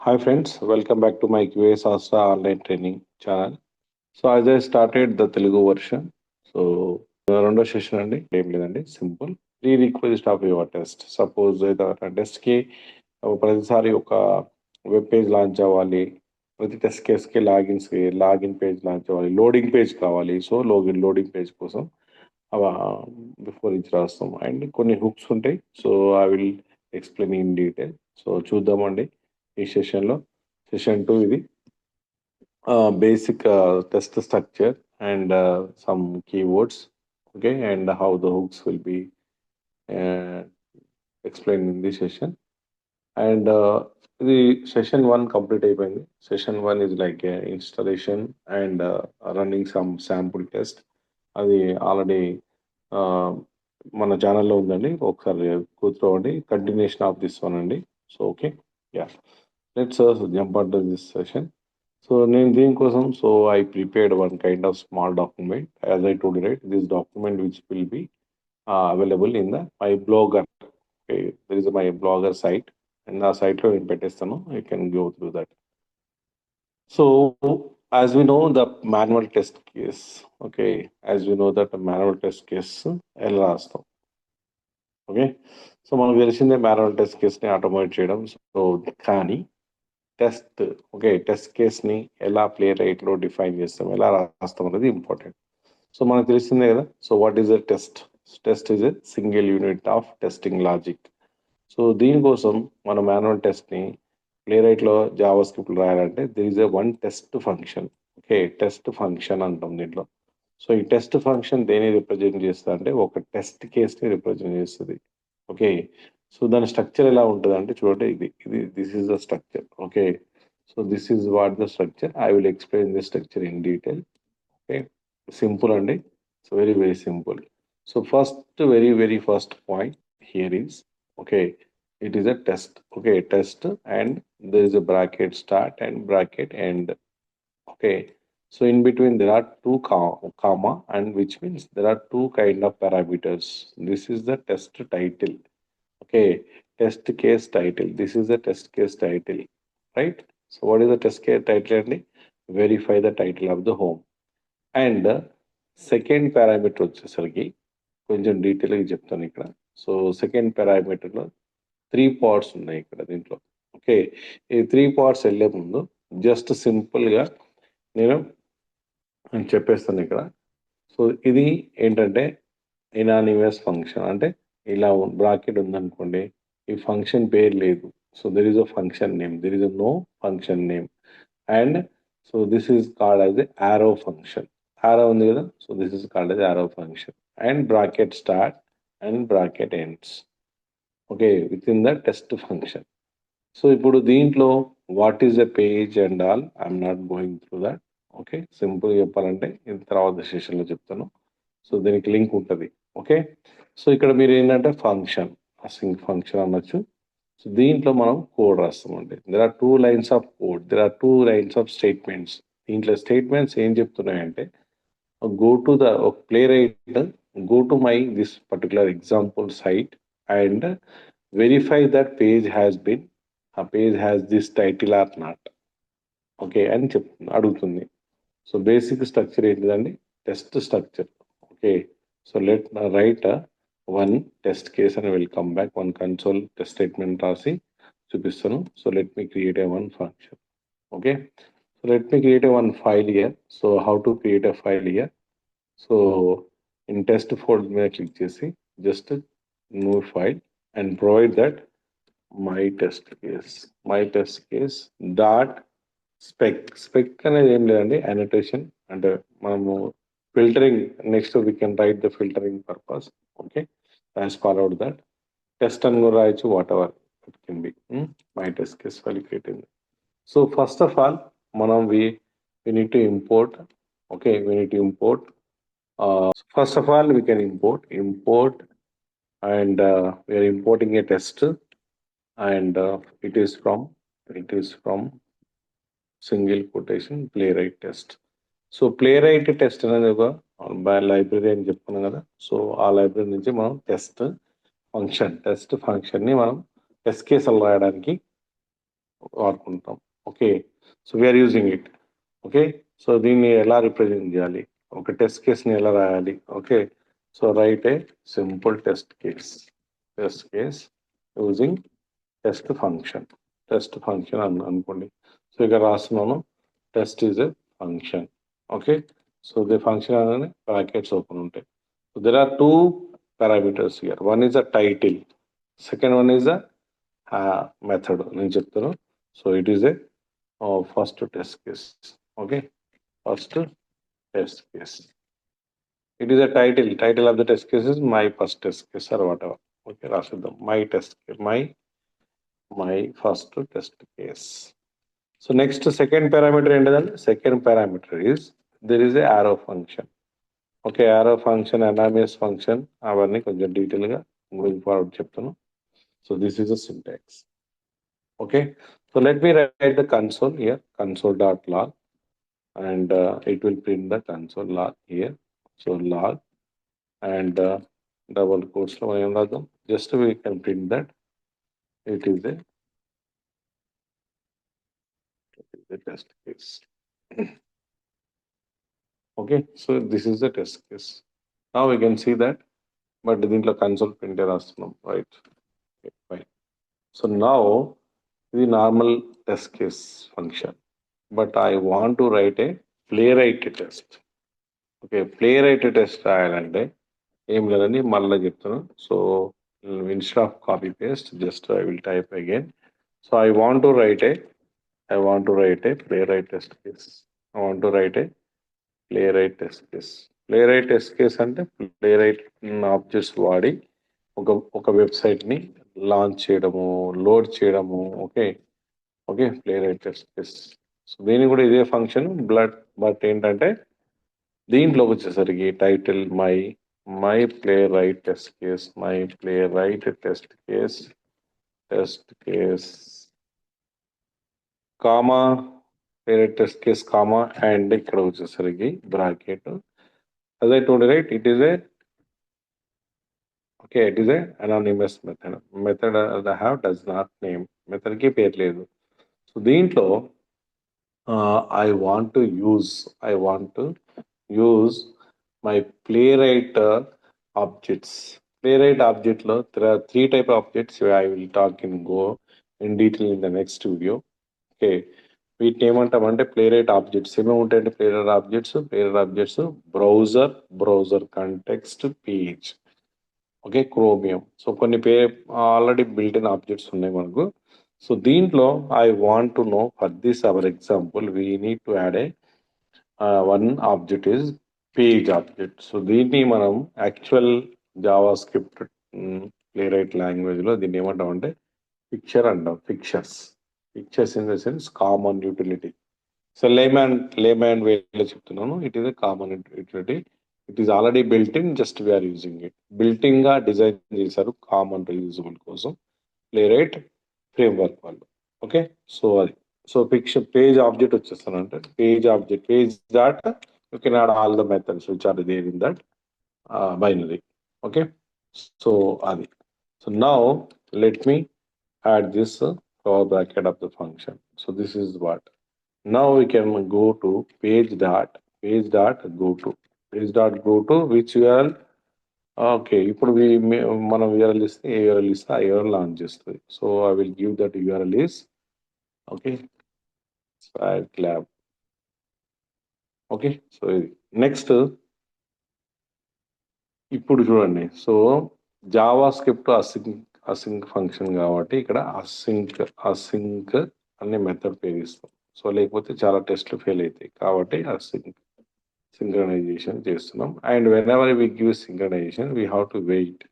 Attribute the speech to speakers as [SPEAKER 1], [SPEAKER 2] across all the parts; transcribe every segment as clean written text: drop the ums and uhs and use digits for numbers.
[SPEAKER 1] Hi friends, welcome back to my QA Sastra online training channel. So as I started the Telugu version, so రెండో session అండి ఏం లేదండి simple pre request of your test suppose టెస్ట్కి ప్రతిసారి ఒక web page launch అవ్వాలి, ప్రతి test కేస్కి login page launch అవ్వాలి, లోడింగ్ పేజ్ కావాలి. సో లోడింగ్ పేజ్ కోసం బిఫోర్ ఇచ్ రాస్తాం అండ్ కొన్ని హుక్స్ ఉంటాయి. So I will explain in detail. So చూద్దామండి ఈ సెషన్లో. సెషన్ 2 ఇది basic test structure and some keywords, okay, and how the hooks will be uh, explained in this session. And the session 1 complete అయిపోయింది. Session 1 is like installation and running some sample test. అది already మన ఛానల్లో ఉందండి, ఒకసారి కూర్చోండి. Continuation of this one అండి. So okay, yeah, let's jump on to this session. So నేను దీనికోసం I prepared one kind of small document, as I told you, right? This document which will be available in my blogger. Okay, there is my blogger site, and the site lo నేను పెట్టేస్తాను. You can go through that. So as we know the manual test case, okay, as we know that the manual test case ఎలా రాస్తాం. Okay, so మనకు తెలిసిందే manual test కేస్ని automate చేయడం. So కానీ test, okay, test కేస్ని ఎలా play రైట్లో define చేస్తాం, ఎలా రాస్తాం అనేది ఇంపార్టెంట్. సో మనకు తెలిసిందే కదా. So what is a test? Test is a single unit of testing logic. So దీనికోసం మన మాన్యువల్ టెస్ట్ని ప్లే రైట్లో జావా స్క్రిప్ట్ రాయాలంటే దిర్ is a one test function. Okay, test function అంటాం దీంట్లో. సో ఈ టెస్ట్ ఫంక్షన్ దేని రిప్రజెంట్ చేస్తుంది అంటే ఒక టెస్ట్ కేస్ని రిప్రజెంట్ చేస్తుంది. ఓకే, సో దాని స్ట్రక్చర్ ఎలా ఉంటుంది అంటే చూడండి, this is the structure. Okay, so this is what the structure. I will explain the structure in detail. Okay, simple అండి. So very very simple. So very first point here is, okay, it is a test. Okay, test, and there is a bracket start and bracket end. Okay, so in between there are two comma, and which means there are two kind of parameters. This is the test title. Okay, test case title. This is the test case title, right? So what is the test case title? And verify the title of the home. And second parameter వచ్చేసరికి కొంచెం డీటెయిల్గా చెప్తాను ఇక్కడ. So second పారామీటర్లో 3 parts ఉన్నాయి ఇక్కడ దీంట్లో. Okay, ఈ 3 parts వెళ్ళే ముందు జస్ట్ సింపుల్గా నేను చెప్పేస్తాను ఇక్కడ. సో ఇది ఏంటంటే ఇనానిమస్ ఫంక్షన్. అంటే ఇలా బ్రాకెట్ ఉందనుకోండి, ఈ ఫంక్షన్ పేరు లేదు. So there is a function name, there is a no function name. And so this is called as a arrow function. Arrow ఉంది కదా, so this is called as arrow function. And bracket start and bracket ends. Okay, with in the test function. So ఇప్పుడు దీంట్లో what is a page and all, I'm not going through that. Okay, simple చెప్పాలంటే ఇది తర్వాత సెషన్లో చెప్తాను. So దీనికి link ఉంటుంది. Okay, so ఇక్కడ మీరు ఏంటంటే ఫంక్షన్, సింక్ ఫంక్షన్ అనొచ్చు. సో దీంట్లో మనం కోడ్ రాస్తామండి. There are 2 lines of code, there are 2 lines of statements. దీంట్లో స్టేట్మెంట్స్ ఏం చెప్తున్నాయంటే, go to the Playwright, go to my this particular example site and verify that page has been, ఆ page has this title or not. Okay అని అడుగుతుంది. So basic structure ఏంటిదండి? Test structure. Okay, so let write one test case అని will come back. One console test statement రాసి చూపిస్తాను. So let me create a one function. Okay, so let me create a one file here. So how to create a file here? So in test folder మీద click చేసి just move file and provide that my test case dot spec అనేది ఏం లేదండి, annotation. అంటే మనము filtering next we can write the filtering purpose. Okay, as followed that test అని కూడా రాయొచ్చు, whatever it can be. My test case file create అయింది. So first of all మనం we need to import. Okay, we need to import. First of all we can import and we are importing a test, and it is from single quotation ప్లేరైట్ test. So ప్లేరైట్ test అనేది ఒక library అని చెప్పుకున్నాం కదా. So ఆ library నుంచి మనం test ఫంక్షన్ని మనం టెస్ట్ కేసులు రాయడానికి వాడుకుంటాం. Okay, so we're using it. Okay, so దీన్ని ఎలా రిప్రజెంట్ చేయాలి, ఒక టెస్ట్ కేస్ని ఎలా రాయాలి. Okay, so write a simple test case using test function అనుకోండి. సో ఇక్కడ రాస్తున్నాను test is a function. Okay, so the function అనగానే బ్రాకెట్స్ ఓపెన్ ఉంటాయి. So there are two parameters here. One is a title, second one is a method. నేను చెప్తాను. So it is a first test case. Okay, first test case. It is a title of the test case is my first test case or whatever. Okay, రాసిద్దాం my first test case. So next second parameter ఏంటిదండి? Second parameter is there is a arrow function. Okay, arrow function, anonymous function, అవన్నీ కొంచెం డీటెయిల్గా going forward చెప్తాను. So this is a syntax. Okay, so let me write the console here, console.log, and it will print the console log here. So log and double quotes lo మనం ఏం రాద్దాం, just we can print that it is a test case. Okay, so this is the test case. Now we can see that, but దీంట్లో console print రాస్తున్నాం, right? Okay, fine. So now the normal test case function, but I want to write a playwright test. Okay, playwright test రాయాలంటే ఏం లేదని మళ్ళీ చెప్తాను. So instead of copy paste, just I will type again. So I want to write a playwright test case. Playwright test case అంటే playwright objects వాడి ఒక వెబ్సైట్ని launch చేయడము, లోడ్ చేయడము. Okay, playwright test case. So దీనికి కూడా ఇదే function, but ఏంటంటే దీంట్లోకి వచ్చేసరికి title my ప్లేరైట్ test case comma ప్లేరైట్ test case comma and ఇక్కడ వచ్చేసరికి bracket. as I told you, right, it is a anonymous method I have does not name, method కి పేరు లేదు. సో దీంట్లో I want to use my playwright objects. Playwright object lo there are three type of objects. I will talk in detail in the next video. Okay, వీటిని ఏమంటామంటే ప్లేరైట్ objects. ఏమేమి ఉంటాయంటే playwright objects browser context page. Okay, chromium. So కొన్ని already built in objects ఉన్నాయి మనకు. So దీంట్లో I want to know for this our example we need to add a one object is page object. So దీన్ని మనం actual Java script ప్లేరైట్ లాంగ్వేజ్లో దీన్ని ఏమంటామంటే picture అంటాం. Pictures in the sense common utility. So layman వేలో చెప్తున్నాను. It is a common utility. It is already built in, just we are using it. Built in గా design చేశారు కామన్ రీయూజబుల్ కోసం ప్లేరైట్ ఫ్రేమ్వర్క్ వాళ్ళు. ఓకే, సో అది. So page object వచ్చేస్తానంటే page dot you can add all the methods which are there in that binary. Okay, so అది. So now let me add this bracket of the function. So this is what. Now we can go to page.go to which URL. Okay, ఇప్పుడు మనం URL ఇస్తే ఏ URL ఇస్తే ఆ URL launch చేస్తుంది. So I will give that URL is okay swag lab. Okay, so ఇది next. ఇప్పుడు చూడండి, so Java script async function కాబట్టి ఇక్కడ అసింక్ అనే మెథడ్ ఉపయోగిస్తాం. సో లేకపోతే చాలా టెస్ట్లు ఫెయిల్ అవుతాయి కాబట్టి సింక్రనైజేషన్ చేస్తున్నాం. And whenever we give synchronization we have to wait.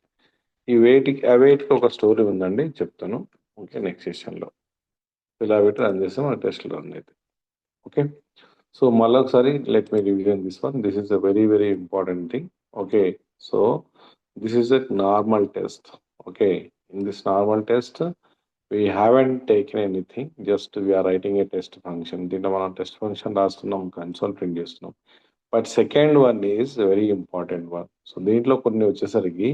[SPEAKER 1] ఈ వెయిట్కి ఒక స్టోరీ ఉందండి, చెప్తాను. ఓకే, నెక్స్ట్ సెషన్లో ఇలా పెట్టి రన్ చేస్తాం, ఆ టెస్ట్లు రన్ అవుతాయి. ఓకే, సో మళ్ళీ ఒకసారి let me revision this one. This is a very very important thing. Okay, so this is a normal test. Okay, in this normal test we haven't taken anything, just we are writing a test function. దీంట్లో మనం test function రాస్తున్నాం, console print చేస్తున్నాం. But second one is very important one. So దీంట్లో కొన్ని వచ్చేసరికి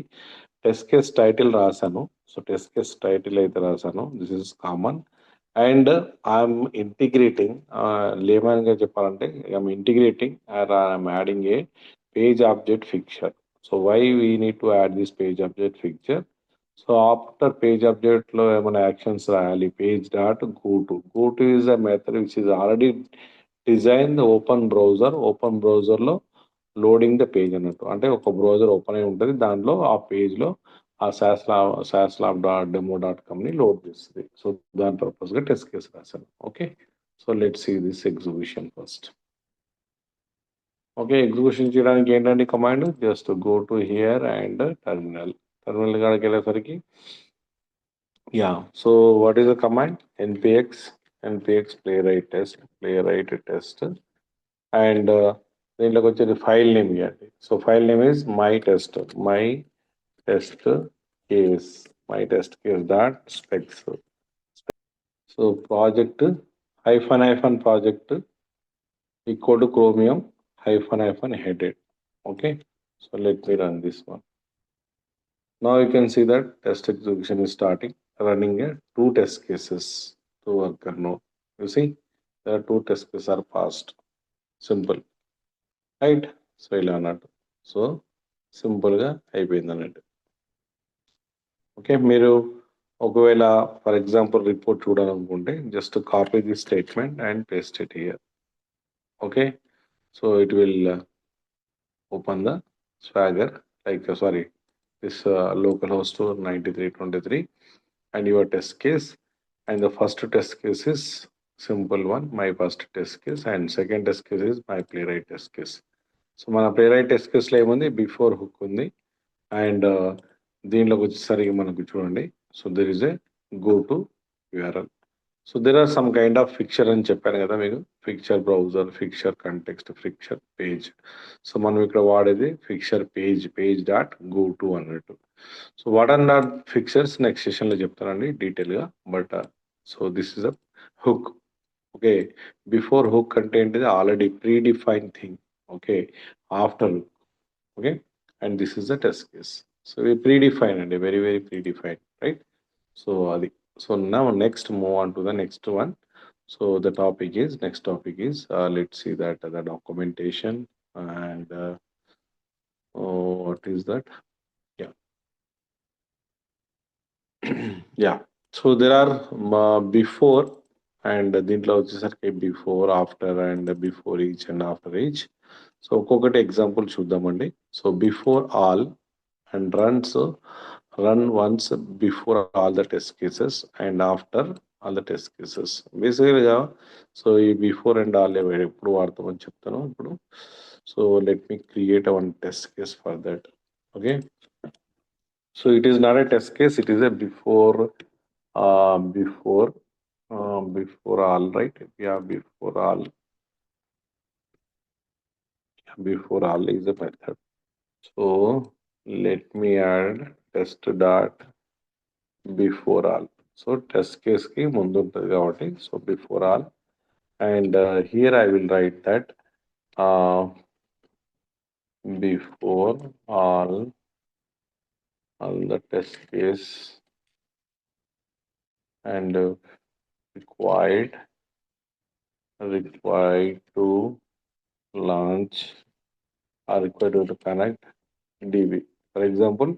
[SPEAKER 1] test case title రాశాను. So test case title అయితే రాశాను, this is common. And I'm integrating లేమన్గా చెప్పాలంటే I'm integrating or I'm adding a page object fixture. So why we need to add this page object fixture? So after page ఆబ్జెక్ట్లో ఏమైనా actions రాయాలి. Page dot go to is a method which is already design open బ్రౌజర్లో loading the page అన్నట్టు. అంటే ఒక browser open అయి ఉంటుంది, దాంట్లో ఆ పేజ్లో ఆ saslab.demo.comని లోడ్ చేస్తుంది. సో దాని పర్పస్గా టెస్ట్ కేసు రాశాను. Okay, so let see this execution first. Okay, execution చేయడానికి ఏంటంటే command just go to here and terminal కాడికి వెళ్ళేసరికి so what is the command? npx playwright test and దీంట్లోకి వచ్చేది ఫైల్ నేమ్ ఇవ్వండి. So file name is my test case my test case dot specs. So project project equal to chromium headed. Okay, so let me run this one. Now you can see that test execution is starting, running a two test cases to worker node. You see there are two test cases are passed. Simple, right? So ఇలా అన్నట్టు. So సింపుల్గా అయిపోయింది అన్నట్టు. ఓకే, మీరు ఒకవేళ for example report చూడాలనుకుంటే just copy the statement and paste it here. Okay, so it will open the swagger this localhost 9323 and your test case, and the first test case is simple one, my first test case, and second test case is my playwright test case. So మన playwright test case లో ఏముంది? Before hook ఉంది. And దీనిలోకి వచ్చేసరికి మనకు చూడండి, so there is a go to URL. So there are some kind of fixture అని చెప్పాను కదా మీకు, fixture browser, fixture context, fixture page. So మనం ఇక్కడ వాడేది fixture page dot go to అన్నట్టు. So what are not fixtures next సెషన్లో చెప్తానండి డీటెయిల్గా. But so this is a hook. Okay, before hook అంటే ఏంటిది? Already pre define thing. Okay, after hook. Okay, and this is the test case. So we predefine అండి, very predefined, right? So అది. So now next move on to the next one. So the next topic is let's see that the documentation and what is that? Yeah. Yeah, so there are before and దీంట్లో వచ్చేసరికి before, after and before each and after each. So ఒక్కొక్కటి example చూద్దామండి. So before all and run once before all the test cases and after all the test cases. బేసికల్గా so ఈ before and all ఎప్పుడు వాడతామని చెప్తాను ఇప్పుడు. So let me create one test case for that. Okay, so it is not a test case, it is a before all, right? Before all is a method. So let me add test dot before all. So test case ki mundu untadi kabatti, so before all, and here I will write that uh, before all the test case and required to launch or required to connect DB. For example,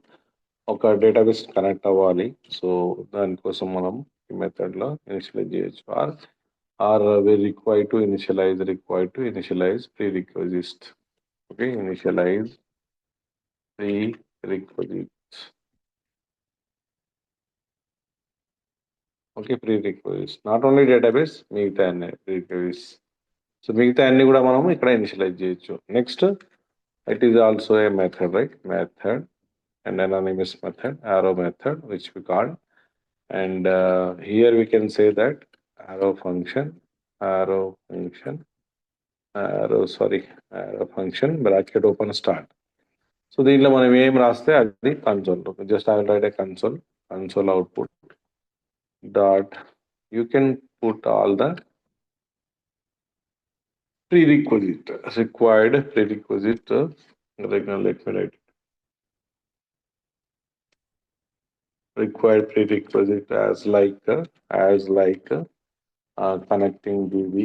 [SPEAKER 1] ఒక database connect అవ్వాలి. So దానికోసం మనం ఈ మెథడ్లో initialize చేయొచ్చు. Or required to initialize prerequisite. Okay, initialize prerequisites. Okay, prerequisites not only database, మిగతా అన్ని pre రిక్వెజిట్స్. So మిగతా అన్ని కూడా మనం ఇక్కడ ఇనిషియలైజ్ చేయొచ్చు. Next, it is also a method, right? Method and anonymous method, arrow method, which we call, and here we can say that arrow function bracket open start. So దీనిలో మనం ఏం రాస్తే అది console. Just I will right A console output dot. You can put all the required prerequisite. Let me write required prerequisite as like connecting DB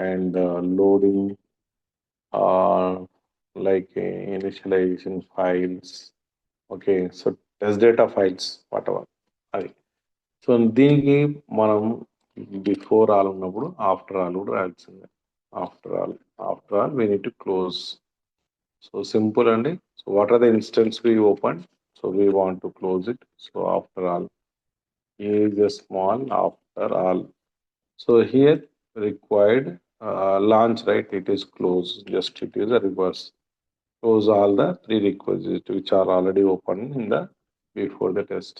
[SPEAKER 1] and loading uh, like initialization files. Okay, so test data files, whatever. అది so దీనికి మనం before all ఉన్నప్పుడు after all కూడా రాయాల్సిందే. After all we need to close. So simple అండి. So what are the instance we open? So we want to close it. So after all is a small after all. So here required launch, right? It is close. Just it is a reverse. Close all the prerequisites which are already open in the before the test.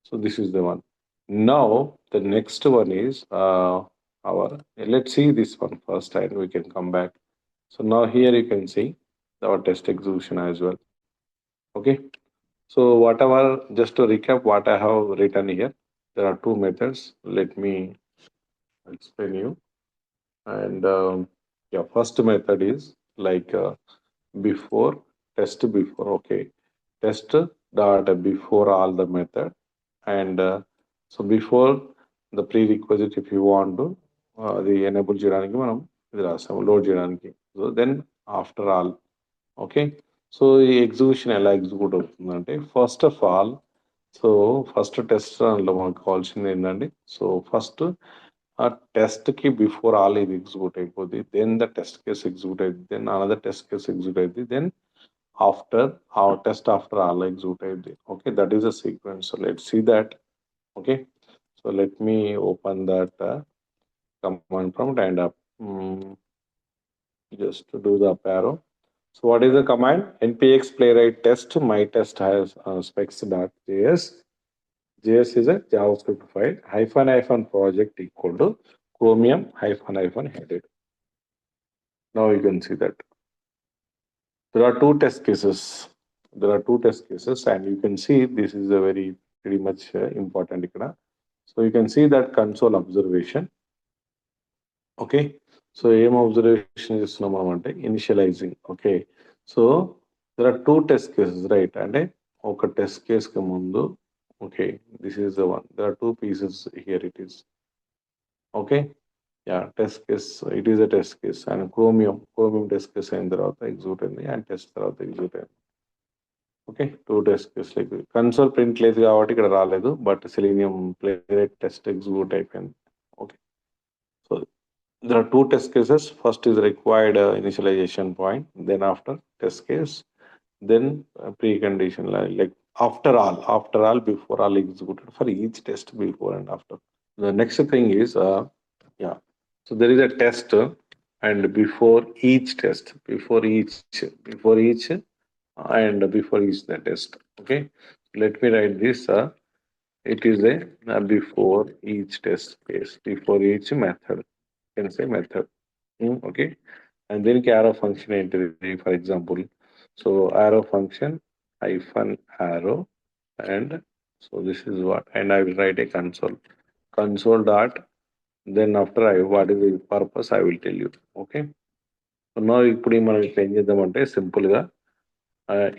[SPEAKER 1] So this is the one. Now the next one is our. Let's see this one first, and we can come back. So now here you can see our test execution as well. Okay. So whatever, just to recap what I have written here, there are two methods. Let me explain you. And yeah, first method is like before test before. Okay, test dot before all the method, and so before the prerequisite if you want to the enable చేయడానికి మనం ఇది రాస్తాము load చేయడానికి. So then after all. Okay, so ఈ execution ఎలా execute అవుతుందంటే first of all, so first test రన్లో మనకు కావాల్సింది ఏంటంటే, సో ఫస్ట్ ఆ టెస్ట్కి బిఫోర్ ఆల్ ఇది ఎగ్జిక్యూట్ అయిపోద్ది, then the test case execute అయింది, then another test case execute అయింది, then after our test after all execute అయింది. Okay, that is a sequence. So let's see that. Okay, so let me open that command prompt and just to do the up arrow. So what is the command? Npx playwright test my test has specs.js. JS is a JavaScript file. ---- project equal to chromium ---- headed. Now you can see that there are two test cases. There are two test cases, and you can see this is a very pretty much important ikkada. So you can see that console observation. Okay, so aim observation is initializing. Okay, so there are two test cases, right? And okay, test case ke mundu. Okay, this is the one. There are two pieces here. It is okay. Yeah, test case. It is a test case, and chromium test case అయిన తర్వాత execute అయింది, and test తర్వాత execute అయింది. Okay, two test case like console print లేదు కాబట్టి ఇక్కడ రాలేదు, but Selenium Playwright test execute అయిపోయింది. Okay, so there are two test cases. First is required initialization point, then after test case, then precondition like after all before all executed for each test before and after. The next thing is yeah, so there is a test and before each test, before each and before each the test. Okay, let me write this. It is a before each test case, before each method. You can say method. Okay, and then arrow function entity, for example. So arrow function hyphen arrow, and so this is what, and I will write a console dot. Then after what is the purpose I will tell you. Okay, so now ఇప్పుడు మనం ఇప్పుడు ఏం చేద్దామంటే simple గా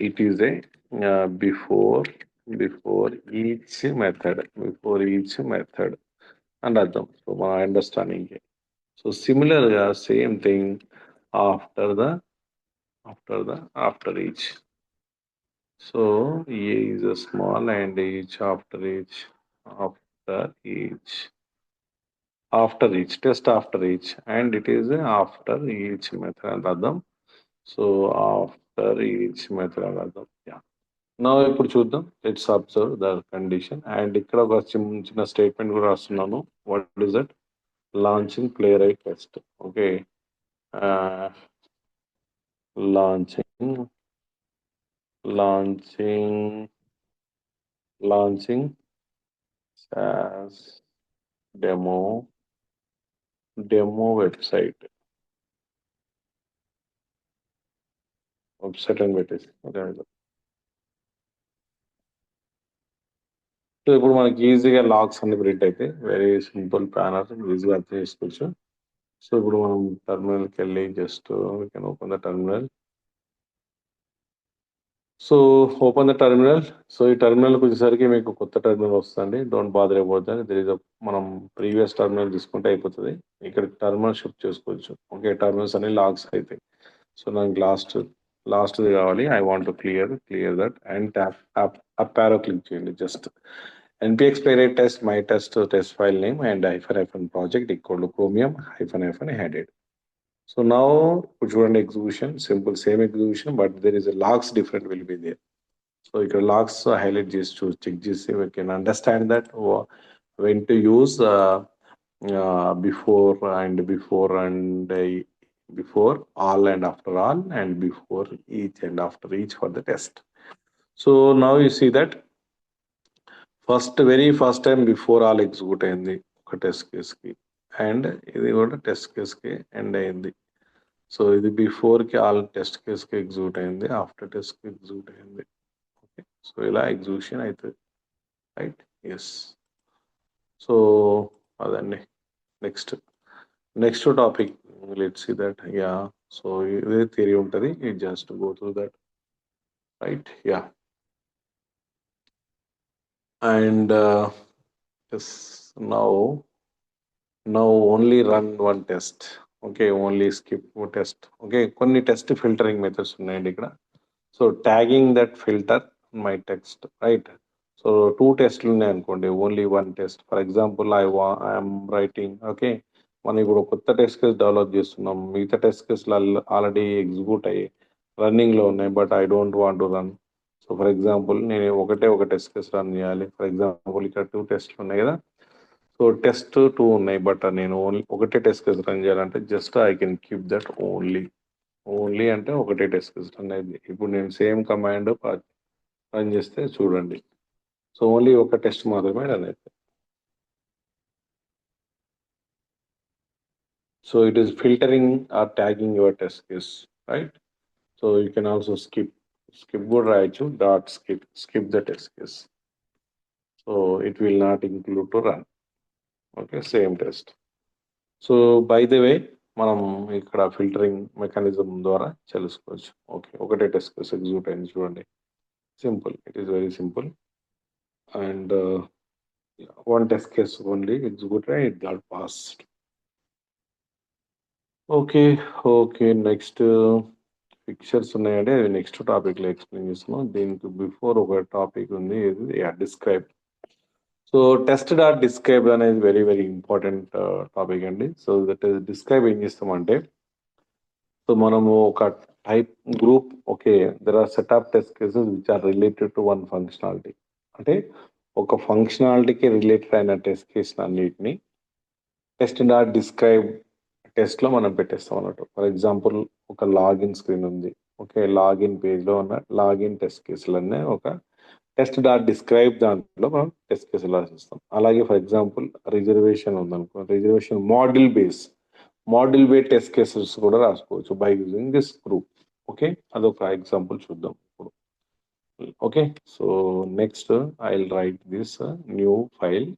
[SPEAKER 1] it is a before each method and అర్థం. So my understanding. So similarly, same thing after each. So A is a small and each after each test after each, and it is a after each method and అర్థం. So after each method and అర్థం. Yeah. Now ఇప్పుడు చూద్దాం, let's observe the condition. And ఇక్కడ ఒక చిన్న statement కూడా రాస్తున్నాను. What is that? Launching play right test. Okay, launching as demo website అని పెట్టేసి. సో ఇప్పుడు మనకి ఈజీగా లాగ్స్ అన్ని ప్రింట్ అయితే వెరీ సింపుల్ ప్యానర్ ఈజీగా అర్థం చేసుకోవచ్చు. సో ఇప్పుడు మనం టర్మినల్కి వెళ్ళి just we can open the terminal. So open the terminal. So ఈ టెర్మినల్కి వచ్చేసరికి మీకు కొత్త టెర్మినల్ వస్తుంది. Don't bother about that. There is మనం ప్రీవియస్ టెర్మినల్ తీసుకుంటే అయిపోతుంది. ఇక్కడ టెర్మినల్ షిఫ్ట్ చేసుకోవచ్చు. ఓకే, టెర్మినల్స్ అన్ని లాగ్స్ అవుతాయి. సో నాకు లాస్ట్ది కావాలి. I want to clear that and up arrow click చేయండి. Just npx playwright test my test file name and hyphen project equal to chromium hyphen headed. So now చూడండి execution simple same execution but there is a logs different will be there. So ఇక్కడ logs highlight చేసి check చేసి we can understand that when to use before all and after all and before each and after each for the test. So now you see that very first time before all execute అయింది ఒక test case కి and ఇది కూడా test case కి end అయింది. So ఇది before కి all test case కి ఎగ్జిక్యూట్ అయింది, ఆఫ్టర్ టెస్ట్ కి ఎగ్జిక్యూట్ అయింది. ఓకే, సో ఇలా ఎగ్జిక్యూషన్ అవుతుంది. Right, yes. సో అదండి next topic let's see that. Yeah, so ఇదే థియరీ ఉంటుంది, it just go through that. Right, yeah. And yes, now only run one test. Okay, only skip test. Okay, కొన్ని test filtering methods ఉన్నాయండి ఇక్కడ. So tagging that filter my text, right. So 2 టెస్ట్లు ఉన్నాయి అనుకోండి, only 1 test. For example I'm writing. Okay, మనం ఇప్పుడు కొత్త test case develop చేస్తున్నాం. మిగతా టెస్ట్ కేసులు ఆల్రెడీ ఎగ్జిక్యూట్ అయ్యి రన్నింగ్లో ఉన్నాయి, but I don't want to run. So for example నేను ఒక టెస్ట్ కేస్ రన్ చేయాలి. ఫర్ ఎగ్జాంపుల్ ఇక్కడ 2 టెస్ట్లు ఉన్నాయి కదా. సో టెస్ట్ 2 ఉన్నాయి, బట్ నేను ఓన్లీ ఒకటే టెస్ట్ కేసు రన్ చేయాలంటే just I can keep that only అంటే ఒకటే టెస్ట్ కేసు రన్ అయింది. ఇప్పుడు నేను సేమ్ కమాండ్ రన్ చేస్తే చూడండి, సో ఓన్లీ ఒక టెస్ట్ మాత్రమే రన్ అవుతుంది. So it is filtering or tagging your test case, right. So you can also skip కూడా రాయొచ్చు, skip the test case. So it will not include to run. Okay, same test. So by the way మనం ఇక్కడ filtering mechanism ద్వారా తెలుసుకోవచ్చు. Okay, ఒకటే test case execute అయింది చూడండి. Simple, it is very simple. And 1 test case only execute and it got passed. Okay, next fixtures ఉన్నాయండి, అది next టాపిక్లో ఎక్స్ప్లెయిన్ చేస్తున్నాం. దీనికి బిఫోర్ ఒక టాపిక్ ఉంది, ఇది డిస్క్రైబ్. సో test.describe అనేది వెరీ ఇంపార్టెంట్ టాపిక్ అండి. సో దట్ డిస్క్రైబ్ ఏం చేస్తామంటే, సో మనము ఒక type group, okay, there are set of test cases which are related to one functionality. అంటే ఒక ఫంక్షనాలిటీకి రిలేటెడ్ అయిన టెస్ట్ కేసులు అన్నిటిని test.describe టెస్ట్లో మనం పెట్టేస్తాం అన్నట్టు. ఫర్ ఎగ్జాంపుల్ ఒక లాగిన్ స్క్రీన్ ఉంది. ఓకే, లాగిన్ పేజ్లో ఉన్న లాగిన్ టెస్ట్ కేసులన్నీ ఒక test.describe దాంట్లో మనం టెస్ట్ కేసులు రాసిస్తాం. అలాగే ఫర్ ఎగ్జాంపుల్ రిజర్వేషన్ ఉందనుకో, reservation model base test cases కూడా రాసుకోవచ్చు by using this group. Okay, అదొక ఎగ్జాంపుల్ చూద్దాం ఇప్పుడు. Okay, so next I will right this new file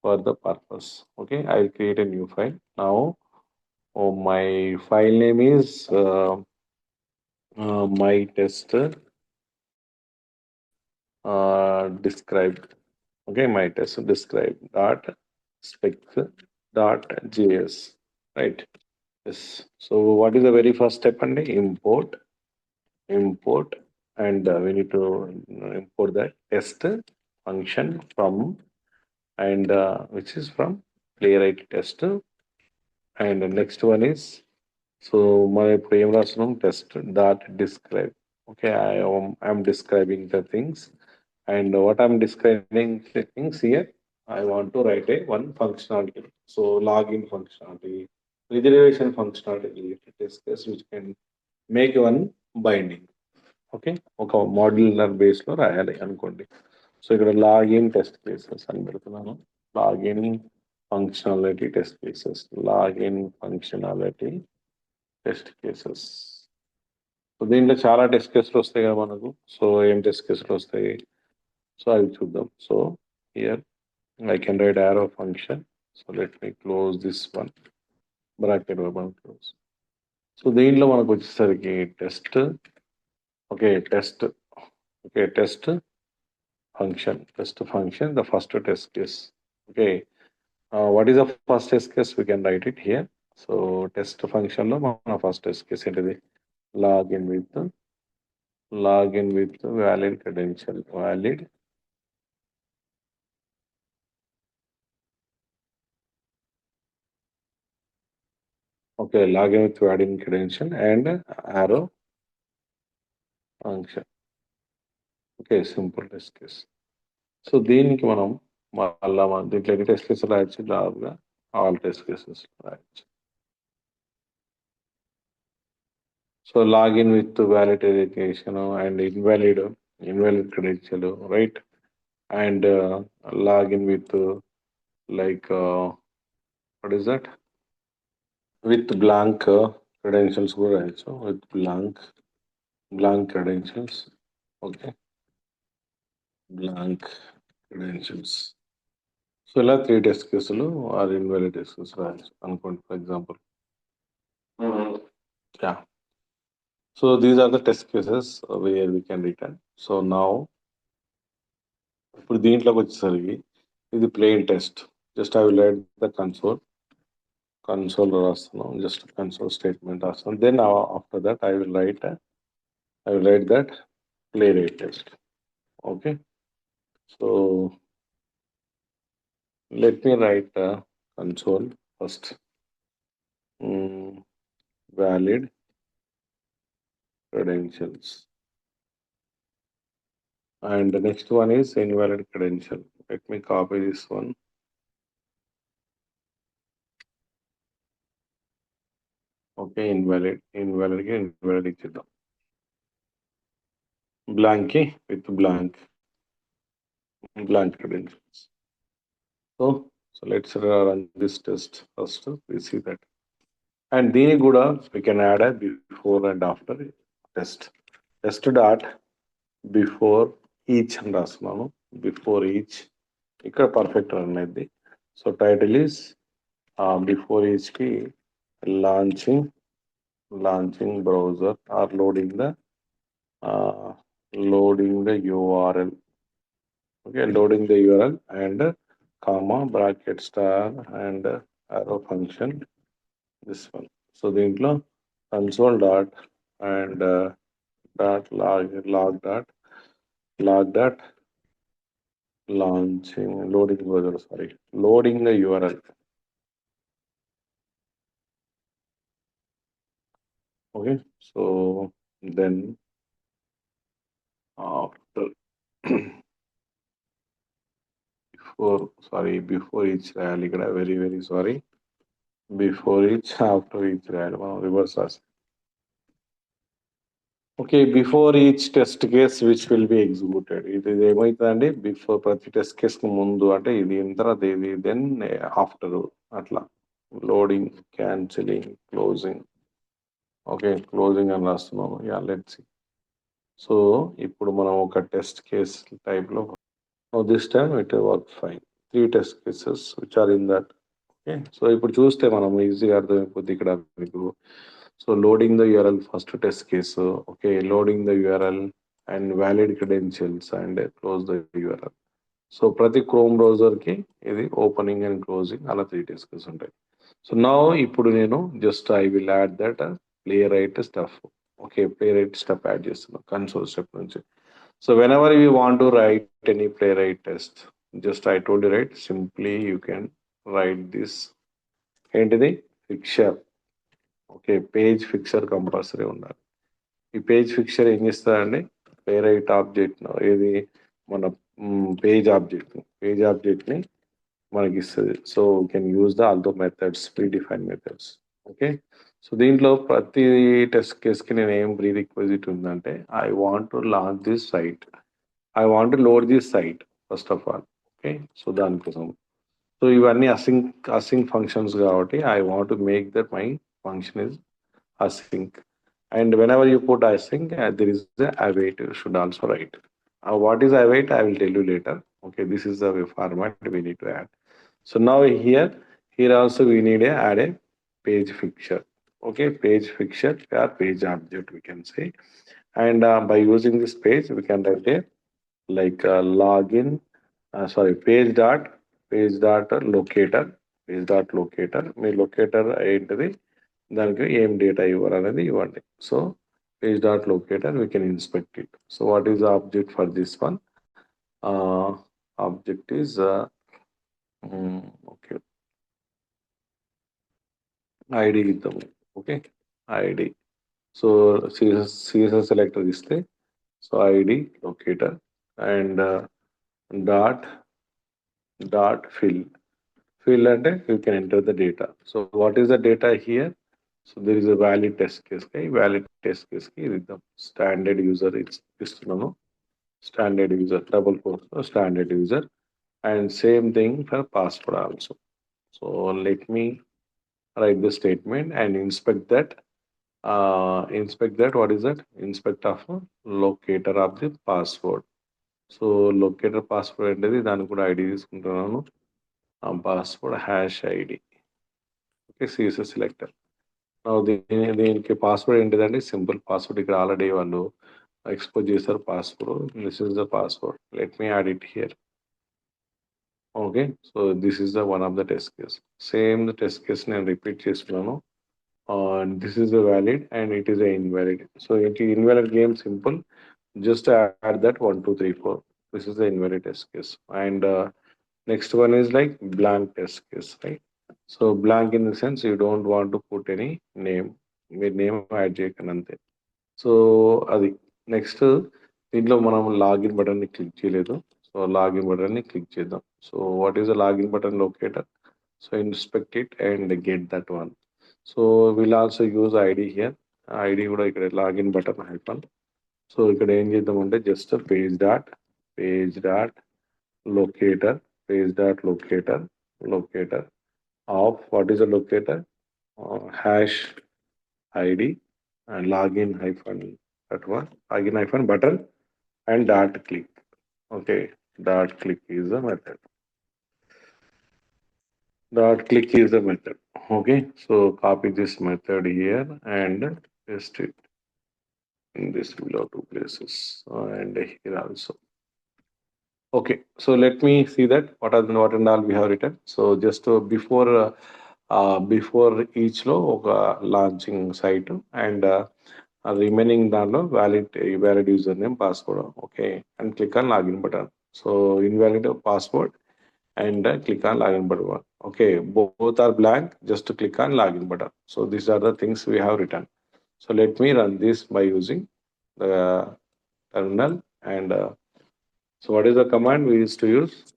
[SPEAKER 1] for the purpose. Okay, I will create a new file now. My file name is my test describe. Okay, my test describe dot specs.js, right. Yes. So what is the very first step? And import and we need to import that test function from and which is from playwright test. And the next one is, so my ఇప్పుడు test.describe. Okay, I'm describing the things, and what I'm describing the things here, I want to write one functionality. So login functionality, reservation functionality related test case which can make one binding. Okay, ఒక modular బేస్లో రాయాలి అనుకోండి. So ఇక్కడ login test cases అని పెడుతున్నాను. Login functionality test cases, login functionality test cases. So దీంట్లో చాలా test కేసులు వస్తాయి కదా మనకు. సో ఏం టెస్ట్ కేసులు వస్తాయి, సో అవి చూద్దాం. So here I can write arrow function. So let me close this one, bracket open close. So దీంట్లో మనకు వచ్చేసరికి test, okay, test Okay, test function, the first test case. Okay, what is the first test case? We can write it here. So test function lo mana first test case entity login with valid credential, valid. Okay, login with valid credential and arrow function. Okay. Simple test case. So, దీనికి మనం మళ్ళా దీంట్లో ఎన్ని test కేసులు రాయొచ్చు? నార్మల్‌గా all test cases రాయొచ్చు. So, login with valid verification and invalid credential right? And login with like what is that? With blank credentials కూడా రాయొచ్చు. With blank credentials. Okay. Blank credentials. So, ఇలా 3 టెస్ట్ కేసులు are invalid test కేసులు రాయొచ్చు అనుకోండి for example. Yeah. So these are the test cases where we can return. So now ఇప్పుడు దీంట్లోకి వచ్చేసరికి ఇది plain test. Just I will write the console రాస్తున్నాం. జస్ట్ కన్సోల్ స్టేట్మెంట్ రాస్తాం. Then after that I will write that Playwright test. Okay. So let me write console first. Valid credentials. And the next one is invalid credential. Let me copy this one. Okay, invalid ఇచ్చేద్దాం. Blank with blank credentials. So let's run this test first. We see that. And దీనికి కూడా we can add a before and after test. Test dot before each అని రాస్తున్నాను. Before each ఇక్కడ perfect run అయింది. So title is before each కి launching browser or loading the URL. Okay, loading the URL and comma bracket star and arrow function, this one. So దీంట్లో console dot and dot log dot loading the URL. Okay, so then after before each రాయాలి ఇక్కడ. very sorry. Before each, after each రాయాలి. మనం reverse రాసి. Okay, before each test case which will be executed. ఇది ఏమవుతుందండి? Before ప్రతి test case కు ముందు అంటే ఇది తర్వాత ఇది దెన్ ఆఫ్టర్ అట్లా loading, cancelling, closing. Okay, closing అని రాస్తున్నాము. Yeah let's see. సో ఇప్పుడు మనం ఒక టెస్ట్ కేస్ టైప్ లో this time it work fine. 3 test cases which are in that. Okay, so ఇప్పుడు చూస్తే మనం ఈజీగా అర్థమైపోద్ది ఇక్కడ మీకు. సో loading the URL first test case. Okay, loading the URL and valid credentials and close the URL. So ప్రతి chrome browser కి ఇది ఓపెనింగ్ అండ్ క్లోజింగ్ అలా 3 టెస్ట్ కేసెస్ ఉంటాయి. సో నా ఇప్పుడు నేను just I will add that Playwright stuff. Okay, Playwright stuff add చేస్తున్నాను console step నుంచి. So whenever you want to write any Playwright test, just I told you right, simply you can write this ఏంటిది fixture. Okay, page fixture compulsory ఉండాలి. ఈ page fixture ఏం చేస్తుందండి? Playwright object ఏది మన page object ని మనకి ఇస్తుంది. So we can use the all those methods, pre define methods. Okay, so దీంట్లో ప్రతి టెస్ట్ కేస్కి నేను ఏం ప్రీ రిక్వెజిట్ ఉందంటే I want to launch this site, I want to load this site first of all. Okay, so దానికోసం so ఇవన్నీ async functions కాబట్టి I want to make that my function is async, and whenever you put async there is the await you should also write. What is await I will tell you later. Okay, this is the format we need to add. So now here also we need to add a page fixture. Okay, page fixture or page object we can say. And by using this page, we can write a login, page dot locator, మీ locator ఏంటిది, దానికి ఏం data ఇవ్వాలనేది ఇవ్వండి. So page dot locator we can inspect it. So what is the object for this one? Object is okay, ID ఇద్దాము. Okay, ID. So CSS selector ఇస్తే so ID locator and dot fill అంటే you can enter the data. So what is the data here? So there is a valid test case. Valid test case కి ఇది ఇద్దాం. Standard user ఇస్తున్నాను. Standard user double course standard user and same thing for password also. So let me write the statement and inspect that. What is that? Inspect of locator of the password. So locator password అనేది దానికి కూడా ID తీసుకుంటున్నాను. Password hash ID. Okay, CSS selector. దీనికి password ఏంటిదండి? Simple password. ఇక్కడ already వాళ్ళు expose చేశారు password. This is the password. Let me add it here. Okay, so this is the one of the test case. Same test case నేను repeat చేస్తున్నాను. This is the valid and it is invalid. So ఏంటి invalid game? Simple, just add that 1 2 3 4. This is the invalid test case. And next one is like blank test case, right? So blank in the sense you don't want to put any name. With name add cheyakanante. So adi next దీంట్లో మనం login button ని click చేయలేదు. So login button ని click చేద్దాం. So what is the login button locator? So inspect it and get that one. So will also use ID here. ID కూడా ఇక్కడ login button hyphen. So ఇక్కడ ఏం చేద్దామంటే just page dot locator locator of what is the locator hash ID and login hyphen button and dot click. Okay, dot click is the method. Okay, so copy this method here and paste it in this below two places and here also. Okay, so let me see that what and all we have written. So just before each లో ఒక launching site and remaining దానిలో valid user name password. Okay, and click on login button. So invalid password and click on login button. Okay, both are blank, just to click on login button. So these are the things we have written. So let me run this by using the terminal and so what is the command we used to use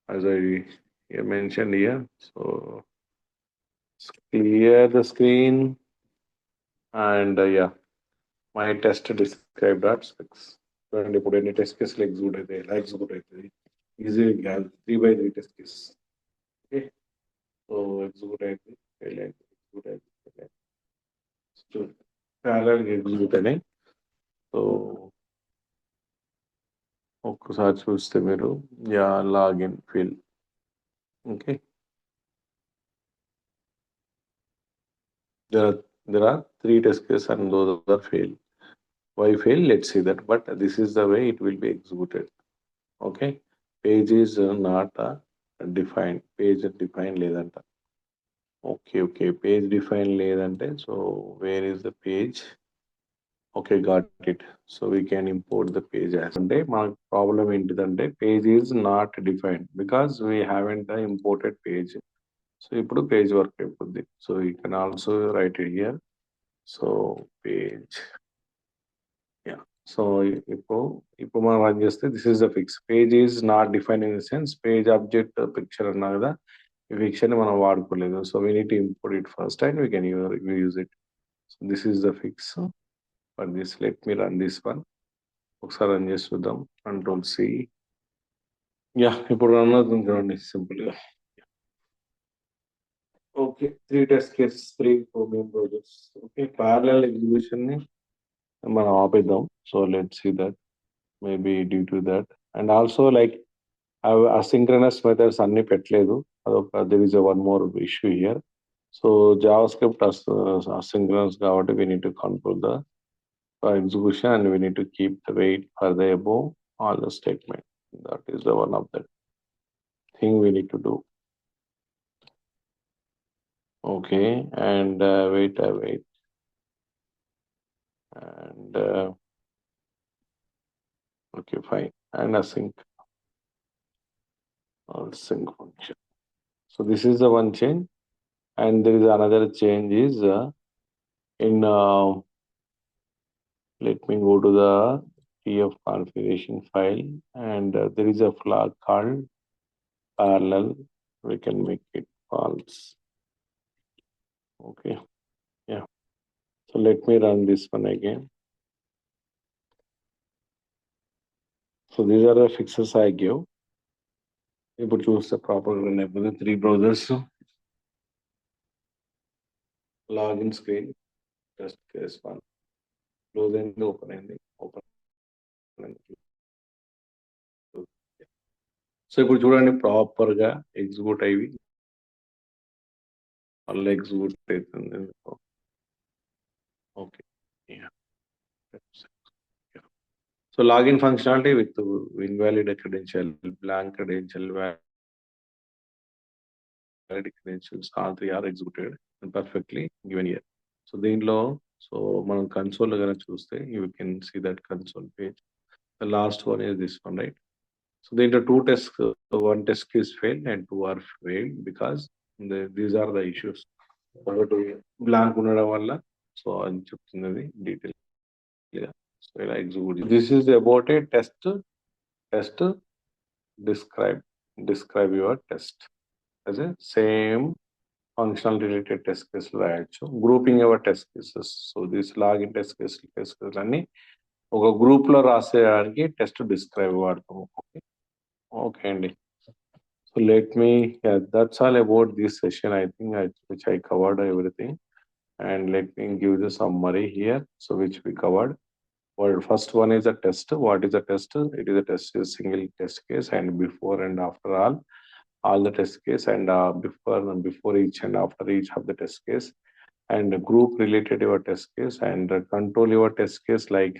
[SPEAKER 1] as I mentioned here? So clear the screen and yeah, my test describe dot fix. And put any test case like execute easy 3x3 test case. Okay, so execute parallel execute అని. So ఒక్కసారి చూస్తే మీరు yeah login fill. Okay, there are 3 test cases and those are fail. Why fail? Let's see that, but this is the way it will be executed. Okay, page is not defined. Page defined లేదంట. Okay, page defined లేదంటే so where is the page? Okay, got it. So we can import the page as అంటే మనకు problem ఏంటిదంటే page is not defined because we haven't imported page. So ఇప్పుడు page work అయిపోద్ది. So you can also write it here. So page, yeah. So ఇప్పుడు మనం run చేస్తే this is the fix. Page is not defined in the sense page object picture అన్నా కదా, ఈ picture ని మనం వాడుకోలేదు. So we need to import it first and we can use it. So this is the fix for this. Let me run this one. ఒకసారి run చేసి చూద్దాం. Control C. Yeah, ఇప్పుడు run అవుతుంది చూడండి సింపుల్ గా. Okay, 3 test cases, 3 program projects. Okay, parallel execution ని మనం ఆపేద్దాం. So let's see that maybe due to that and also like asynchronous methods అన్ని పెట్టలేదు. అదొక there is one more issue here. So JavaScript asynchronous కాబట్టి we need to control the for execution, and we need to keep the wait for the above all the statement. That is the one of the thing we need to do. Okay, and wait, and okay, fine, and async or sync function. So this is the one change, and there is another change is in let me go to the TF configuration file, and there is a flag called parallel. We can make it false. Okay, yeah. So let me run this one again. So these are the fixes I give. Able to choose the proper enable the three browsers. Login screen, test case one. Close and open ending. Open and close. So ఇప్పుడు చూడండి proper గా execute అయ్యి మళ్ళీ execute అవుతుంది. Okay, so login functionality with invalid credential, blank credential, valid credentials, all three are executed and perfectly given here. So దీనిలో so మనం console కనుక చూస్తే you can see that console page. The last one is this one, right? So దీంట్లో two tests, one test is failed and two are failed because these are the issues. ఒకటి blank ఉండడం వల్ల so అని చెప్తున్నది detail. So ఇలా execute. This is about a test describe your test as a same functional related test case రాయొచ్చు. Grouping our test cases. So this login test cases అన్ని ఒక group లో రాసేయడానికి టెస్ట్ డిస్క్రైబ్ వాడతాము. Okay అండి. So let me that's all about this session. I think which I covered everything, and let me give the summary here, so which we covered. Well, first one is a test. What is a test? It is a test, is single test case, and before and after all the test case, and before each and after each of the test case, and group related your test case, and control your test case like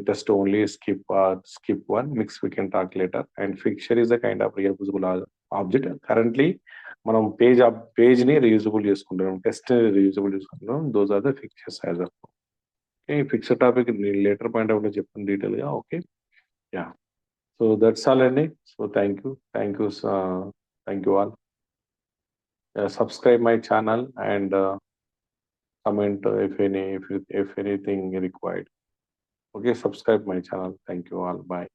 [SPEAKER 1] test only, skip one, mix we can talk later, and fixture is a kind of reusable object. Currently మనం page ని reusable చేసుకుంటున్నాం, test ని reusable చేసుకుంటున్నాం. Those are the fixtures as of. Okay, fixture topic later point out లో చెప్తాను detail గా. Okay, yeah. So that's all అండి. So thank you all. Subscribe my channel and comment if anything required. Okay, subscribe my channel. Thank you all. Bye.